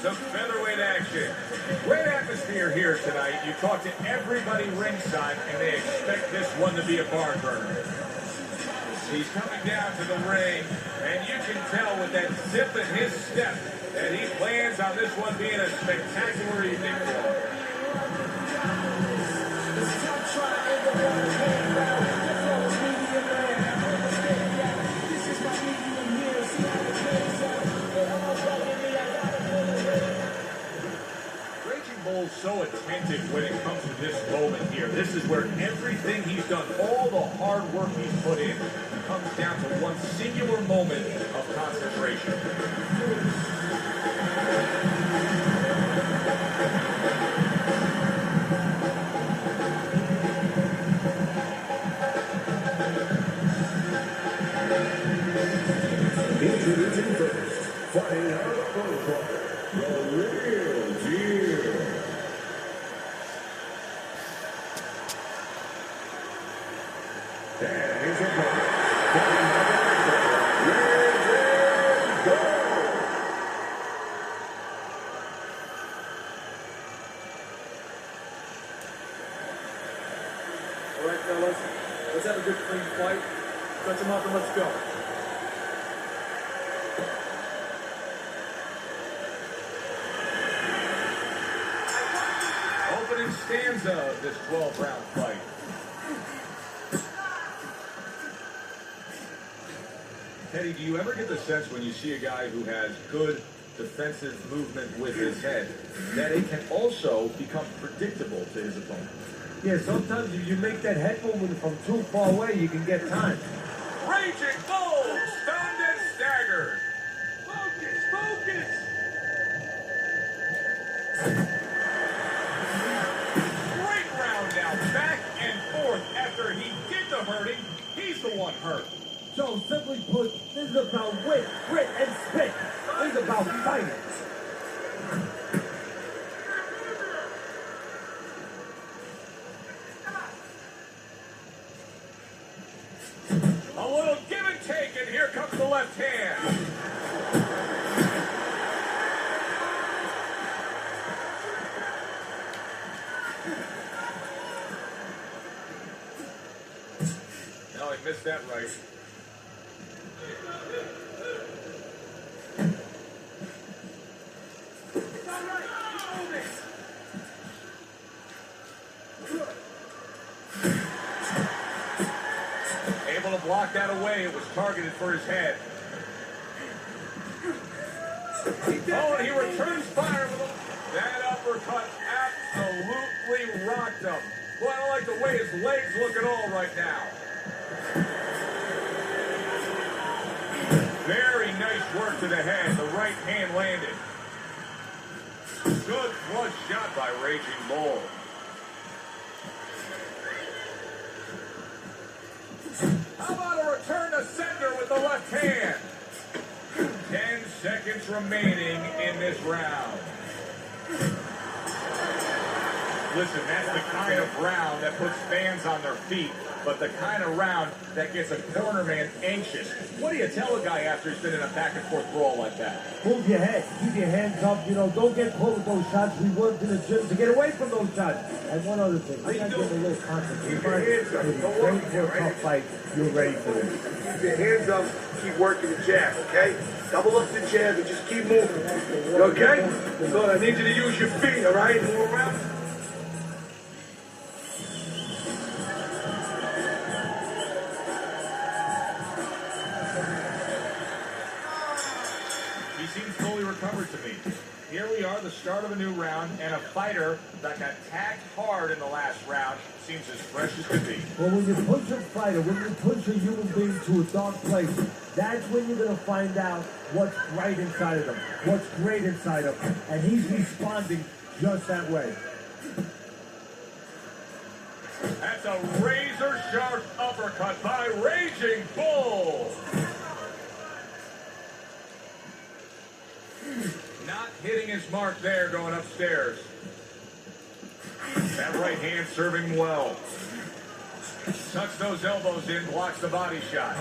some featherweight action. Great atmosphere here tonight. You talk to everybody ringside, and they expect this one to be a barn burner. He's coming down to the ring, and you can tell with that zip in his step that he plans on this one being a spectacular evening for him. Bull's so attentive when it comes to this moment here. This is where everything he's done, all the hard work he's put in, comes down to one singular moment of concentration. Introducing first, fighting out of the protocol, the real deal. And his opponent, fighting out of the protocol, All right, fellas, let's have a good clean fight. Touch him up and let's go. Opening stanza of this 12-round fight. Teddy, do you ever get the sense when you see a guy who has good defensive movement with his head that it can also become predictable to his opponent? Yeah, sometimes if you make that head movement from too far away, you can get time. Raging Bull, stunned and staggered. Focus, focus! Great round now, back and forth. After he did the hurting, he's the one hurt. So simply put, this is about wit, grit, and spit. This is about fighting. A little give and take, and here comes the left hand. No, he missed that right. Able to block that away. It was targeted for his head. Oh, and he returns fire with that uppercut. Absolutely rocked him. Well, I don't like the way his legs look at all right now. Very nice work to the head. The right hand landed. Good flush shot by Raging Bull. How about a return to sender with the left hand? 10 seconds remaining in this round. Listen, that's the kind of round that puts fans on their feet, but the kind of round that gets a corner man anxious. What do you tell a guy after he's been in a back-and-forth brawl like that? Move your head. Keep your hands up. You know, don't get pulled with those shots. We worked in the gym to get away from those shots. And one other thing, I got to get a little concentrated. Keep your hands up. Don't worry. Ready for a tough fight. You're ready for it. keep your hands up, keep working the jab, okay? Double up the jab and just keep moving. You okay? Good, I need you to use your feet, all right? Move around. He seems fully recovered to me. Here we are, the start of a new round, and a fighter that got tagged hard in the last round seems as fresh as could be. Well, when you push a fighter, when you push a human being to a dark place, that's when you're going to find out what's right inside of them, what's great inside of them. And he's responding just that way. That's a razor-sharp uppercut by Raging Bull. Not hitting his mark there going upstairs. That right hand serving well. Tucks those elbows in, blocks the body shot.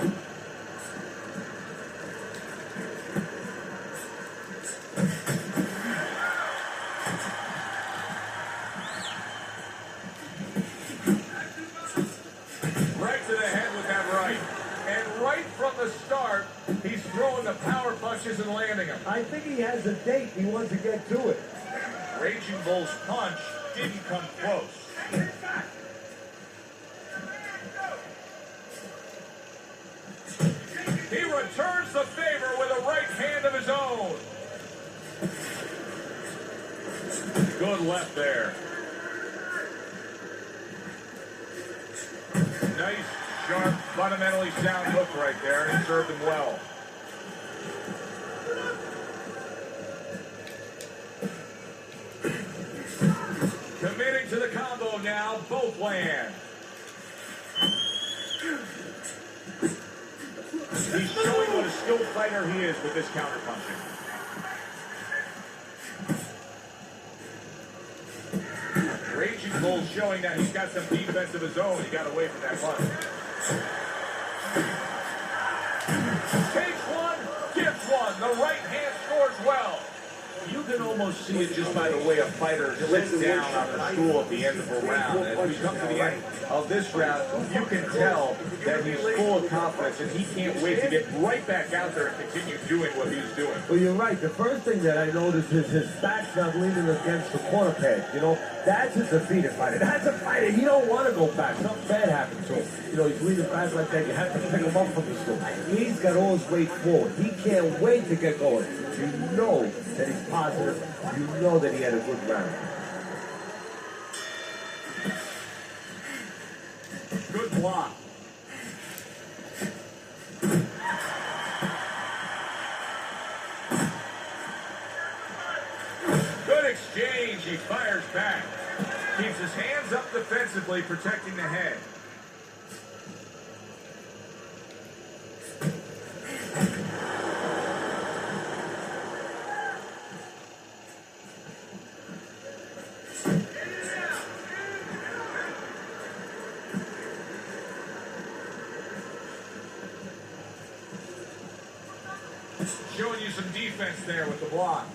has a date. He wants to get to it. Raging Bull's punch didn't come close. He returns the favor with a right hand of his own. Good left there. Nice, sharp, fundamentally sound hook right there, and it served him well. Committing to the combo now, both land. He's showing what a skilled fighter he is with this counterpunching. Raging Bull showing that he's got some defense of his own. He got away from that punch. Takes one, gives one. The right hand scores well. You can almost see it just by the way a fighter sits down on the stool at the end of a round. As we come to the end of this round, you can tell that he's full of confidence and he can't wait to get right back out there and continue doing what he's doing. Well, you're right. The first thing that I noticed is his back's not leaning against the corner pad. You know, that's a defeated fighter. That's a fighter. He don't want to go back. Something bad happened to him. You know, he's leaning back like that. You have to pick him up from the stool. He's got all his weight forward. He can't wait to get going. You know that he's positive. You know that he had a good round. Good block. Good exchange. He fires back. Keeps his hands up defensively, protecting the head. Showing you some defense there with the block.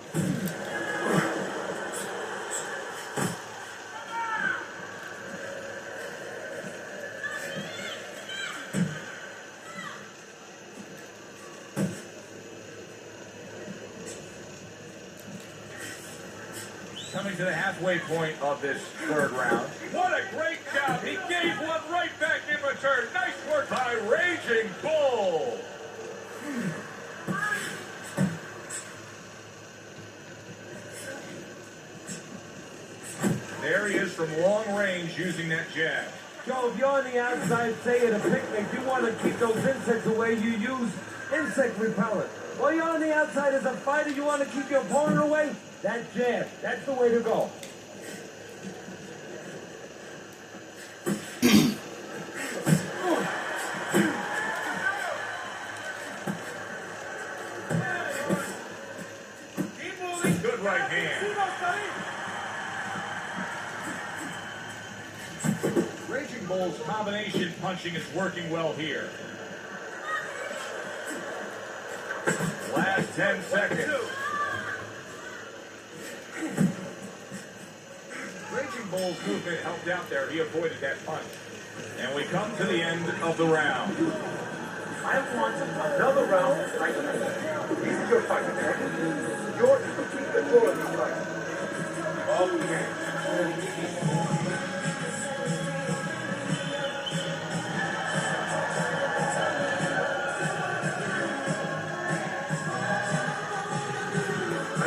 Coming to the halfway point of this third round. What a great job. He gave one right back in return. Nice work by Raging Bull. There he is from long range using that jab. Joe, if you're on the outside, say at a picnic, you want to keep those insects away, you use insect repellent. While you're on the outside as a fighter, you want to keep your opponent away, that jab, that's the way to go. Good right hand. Raging Bull's combination punching is working well here. Last 10 seconds. Raging Bull's movement helped out there. He avoided that punch. And we come to the end of the round. I want another round like this. This is your fight, okay? You're to keep control of this fight. Okay.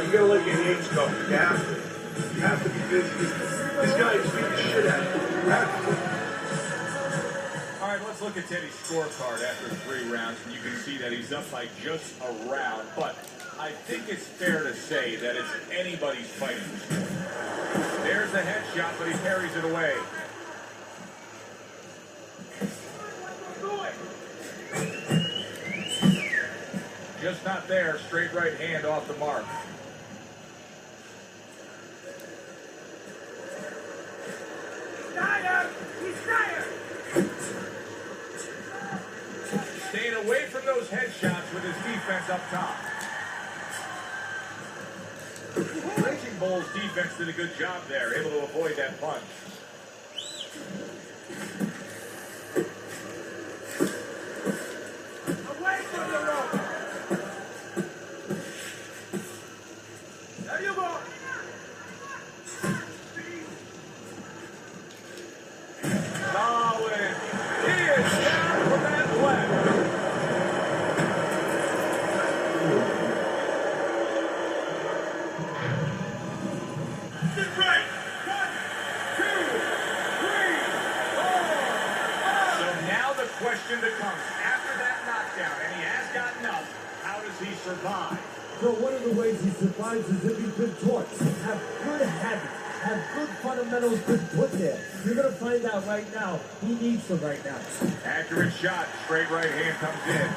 You gotta let your hands go. You have to. You have to be busy. This guy is beating the shit out of you. You have to. All right, let's look at Teddy's scorecard after 3 rounds, and you can see that he's up by just a round. But I think it's fair to say that it's anybody's fight at this point. There's the headshot, but he carries it away. Just not there. Straight right hand off the mark. Staying away from those headshots with his defense up top. Raging Bull's defense did a good job there, able to avoid that punch. Away from the rope. So one of the ways he survives is if he's been taught. Have good habits. Have good fundamentals been put there. You're going to find out right now. He needs them right now. Accurate shot. Straight right hand comes in.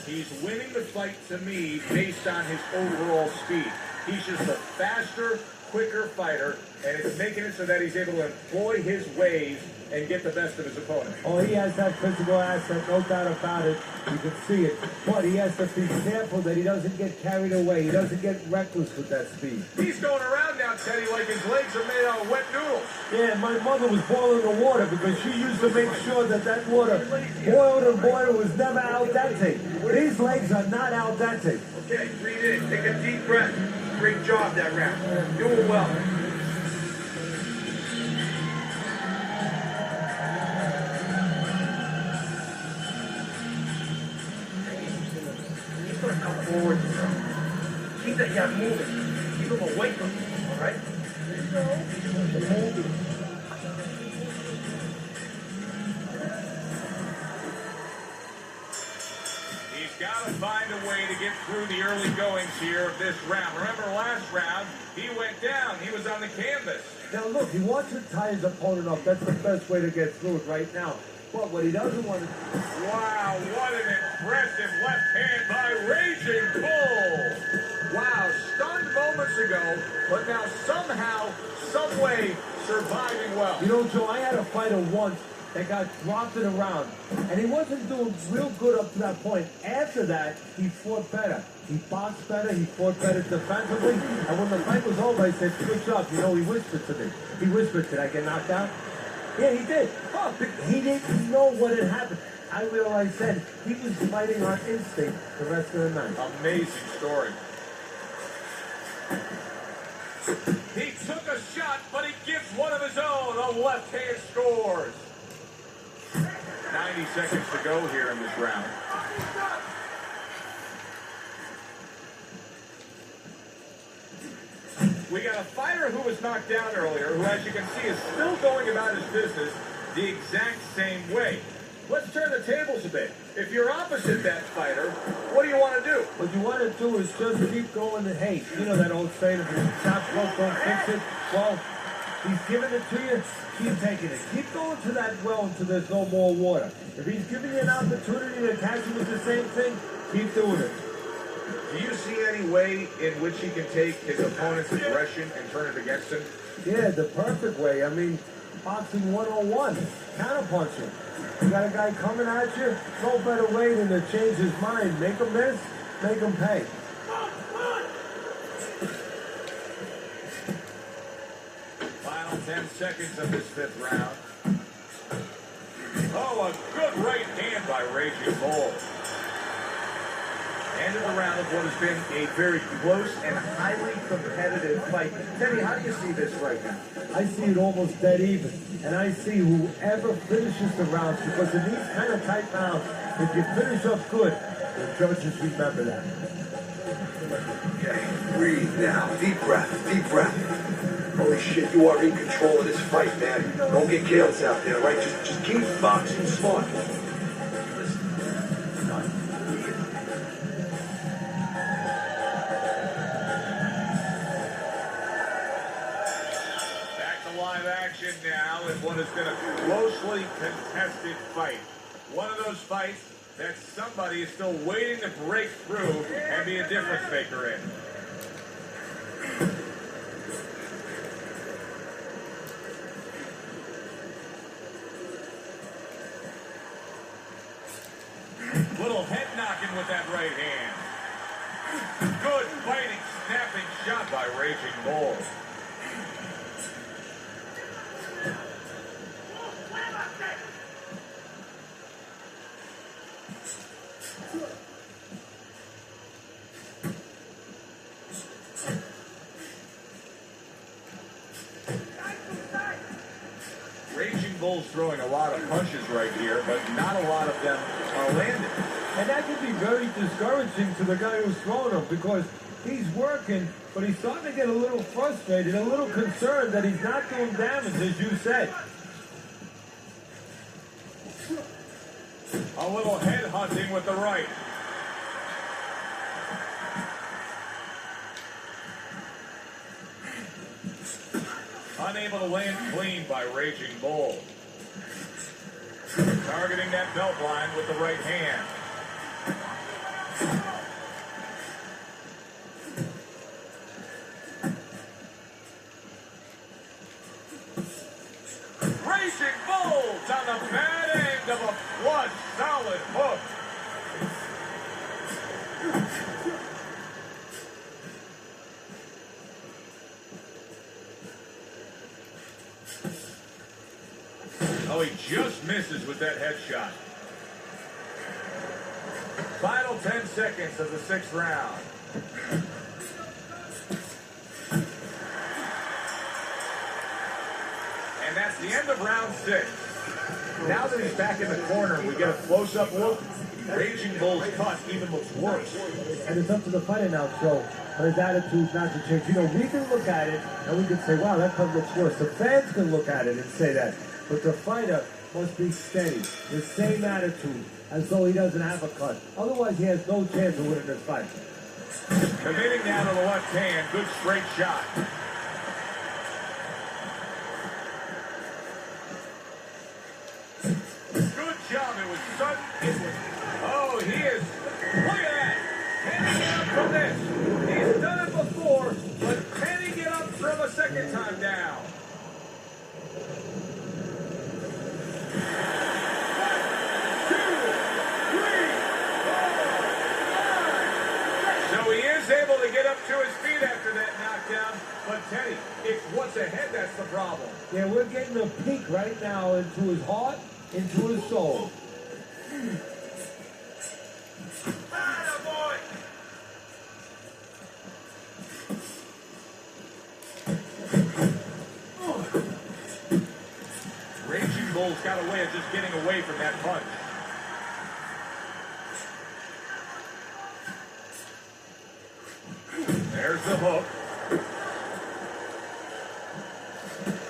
He's winning the fight to me based on his overall speed. He's just a faster, quicker fighter, and it's making it so that he's able to employ his ways and get the best of his opponent. Oh, he has that physical asset, no doubt about it. You can see it. But he has to be careful that he doesn't get carried away. He doesn't get reckless with that speed. He's going around now, Teddy, like his legs are made out of wet noodles. Yeah, my mother was boiling the water because she used to make sure that that water boiled and boiled was never al dente. These legs are not al dente. Okay, breathe in. Take a deep breath. Great job that round. Doing well. He's going to come forward. Keep that guy moving. Keep him away from you, all right? He's got to find a way to get through the early goings here of this round. Remember last round, he went down. He was on the canvas. Now look, he wants to tie his opponent up. That's the best way to get through it right now. But what he doesn't want to... Wow, what an impressive left hand by Raging Bull. Wow, stunned moments ago, but now somehow, some way, surviving well. You know, Joe, I had a fighter once that got dropped in a round, and he wasn't doing real good up to that point. After that, he fought better. He boxed better, he fought better defensively, and when the fight was over, I said, good job. You know, he whispered to me. He whispered, did I get knocked out? Yeah, he did. Oh, he didn't know what had happened. I realized then he was fighting on instinct the rest of the night. Amazing story. He took a shot, but he gives one of his own. A left hand scores. 90 seconds to go here in this round. We got a fighter who was knocked down earlier, who, as you can see, is still going about his business the exact same way. Let's turn the tables a bit. If you're opposite that fighter, what do you want to do? What you want to do is just keep going and hey, you know that old saying, if it's not broke, don't fix it. Well, he's giving it to you, keep taking it. Keep going to that well until there's no more water. If he's giving you an opportunity to catch you with the same thing, keep doing it. Do you see any way in which he can take his opponent's aggression and turn it against him? Yeah, the perfect way. I mean, boxing 101, counterpunching. You got a guy coming at you, no better way than to change his mind. Make him miss, make him pay. Final 10 seconds of this fifth round. Oh, a good right hand by Raging Bull. End of the round of what has been a very close and highly competitive fight. Teddy, how do you see this right now? I see it almost dead even. And I see whoever finishes the rounds, because in these kind of tight rounds, if you finish up good, the judges remember that. Okay, breathe now. Deep breath, deep breath. Holy shit, you are in control of this fight, man. Don't get chaos out there, right? Just keep boxing smart. Live action now in what has been a closely contested fight. One of those fights that somebody is still waiting to break through and be a difference maker in. Little head knocking with that right hand. Good fighting, snapping shot by Raging Bull. Raging Bull's throwing a lot of punches right here, but not a lot of them are landing. And that can be very discouraging to the guy who's throwing him because he's working, but he's starting to get a little frustrated, a little concerned that he's not doing damage, as you said. A little head hunting with the right. Unable to land clean by Raging Bull. Targeting that belt line with the right hand. Raging Bull on the bad end of a flush, solid hook. Oh, he just misses with that headshot. Final 10 seconds of the 6th round. And that's the end of round 6. Now that he's back in the corner, we get a close-up look. Raging Bull's cut even looks worse. And it's up to the fighter now, so for his attitude not to change. You know, we can look at it and we can say, wow, that cut looks worse. The fans can look at it and say that. But the fighter must be steady, the same attitude, as though he doesn't have a cut. Otherwise, he has no chance of winning this fight. Committing now to the left hand. Good straight shot. Good job. It was sudden. It was... Oh, he is... Look at that. Can he get up from this? He's done it before, but can he get up from a second time down? So he is able to get up to his feet after that knockdown. But Teddy, it's what's ahead that's the problem. Yeah, we're getting a peek right now into his heart, into his soul. Raging Bull's got a way of just getting away from that punch. There's the hook.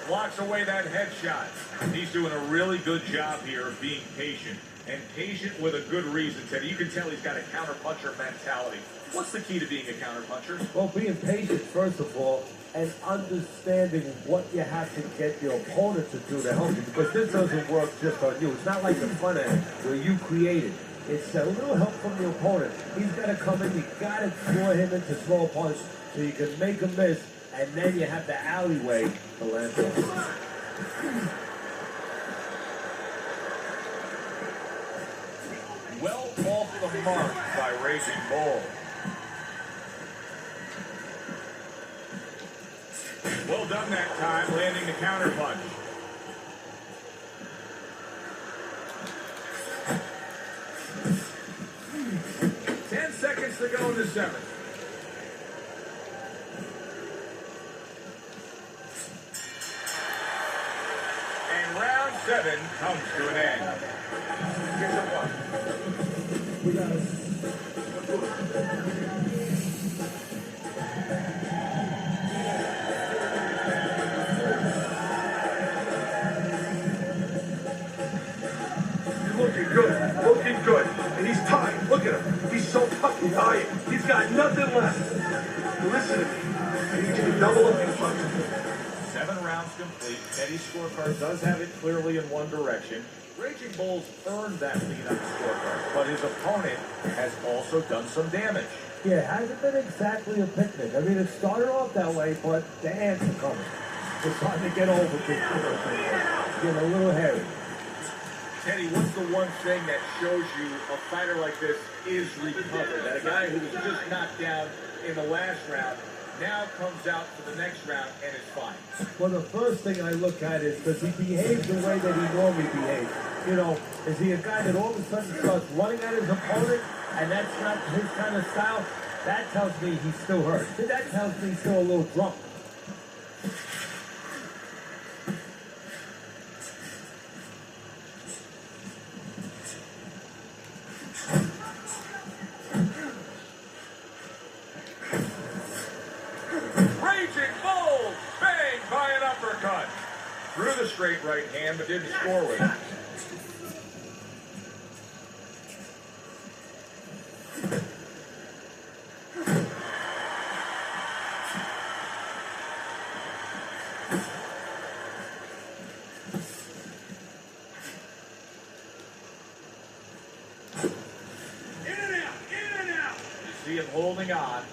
Blocks away that headshot. He's doing a really good job here of being patient. And patient with a good reason, Teddy. You can tell he's got a counterpuncher mentality. What's the key to being a counterpuncher? Well, being patient, first of all, and understanding what you have to get your opponent to do to help you. Because this doesn't work just on you. It's not like the front end where you create it. It's a little help from the opponent. He's got to come in. You got to draw him into small punch so you can make a miss, and then you have the alleyway to land on. Well off the mark by Raging Bull. Well done that time, landing the counter punch. To go in the 7th. And round 7 comes to an end. Here's the one. We got it. Looking good, looking good. And he's tired. Look at him. He's so fucking tired. He's got nothing left. Listen to me. I need you to double up your punch. 7 rounds complete. Teddy's scorecard does have it clearly in one direction. Raging Bull's earned that lead on the scorecard, but his opponent has also done some damage. Yeah, it hasn't been exactly a picnic. I mean, it started off that way, but the ants are coming. It's starting to get over this. Getting a little hairy. Teddy, what's the one thing that shows you a fighter like this is recovered? That a guy who was just knocked down in the last round now comes out for the next round and is fine. Well, the first thing I look at is, does he behave the way that he normally behaves? You know, is he a guy that all of a sudden starts running at his opponent and that's not his kind of style? That tells me he's still hurt. That tells me he's still a little drunk. with a straight right hand, but didn't score with it. See him holding on.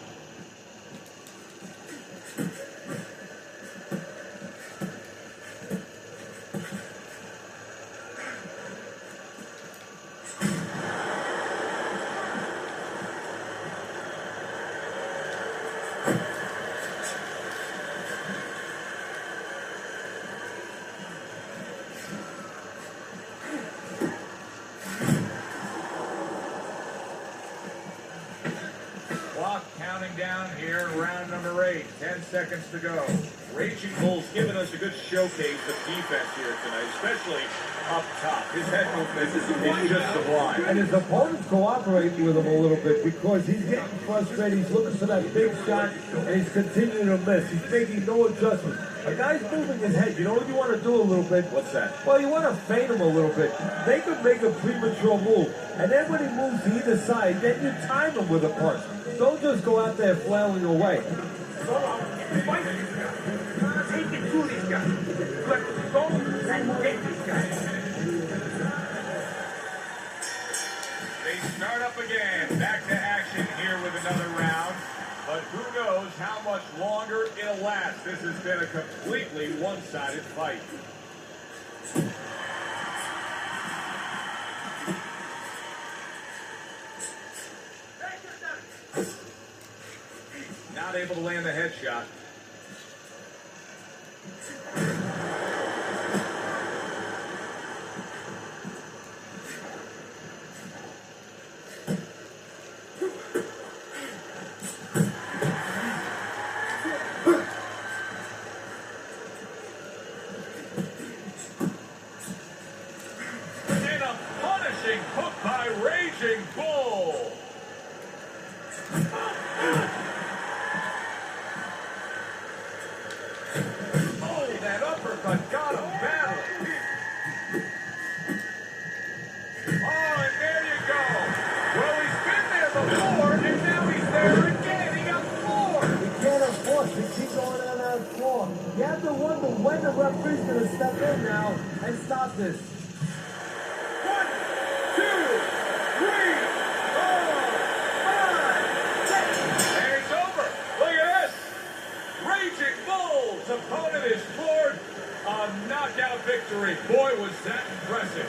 Clock counting down here in round number 8. 10 seconds to go. Raging Bull's given us a good showcase of defense here tonight, especially up top. His head movement is just sublime. And his opponent's cooperating with him a little bit because he's getting frustrated. He's looking for that big shot, and he's continuing to miss. He's making no adjustments. A guy's moving his head. You know what you want to do a little bit? What's that? Well, you want to feint him a little bit. They could make a premature move. And then when he moves to either side, then you time him with a punch. Don't just go out there flailing away. Take it through these guys. Let them go and get these guys. They start up again. Back to action here with another round. But who knows how much longer it'll last. This has been a completely one-sided fight. Not able to land the headshot. And a punishing hook by Raging Bull. Oh, that uppercut got him badly. Oh, and there you go. Well, he's been there before, and now he's there again. He got floored. You can't afford to keep going on that floor. You have to wonder when the referee's going to step in now and stop this. 1, 2, 3, 4, 5, 6. And it's over. Look at this. Raging Bull's opponent is floored. A knockout victory. Boy, was that impressive.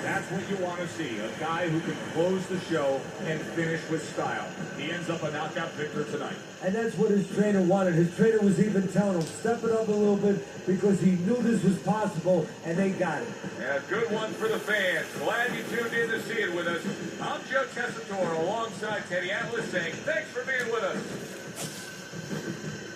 That's what you want to see, a guy who can close the show and finish with style. He ends up a knockout victor tonight. And that's what his trainer wanted. His trainer was even telling him, step it up a little bit because he knew this was possible, and they got it. Yeah, good one for the fans. Glad you tuned in to see it with us. I'm Joe Tessitore alongside Teddy Atlas saying thanks for being with us.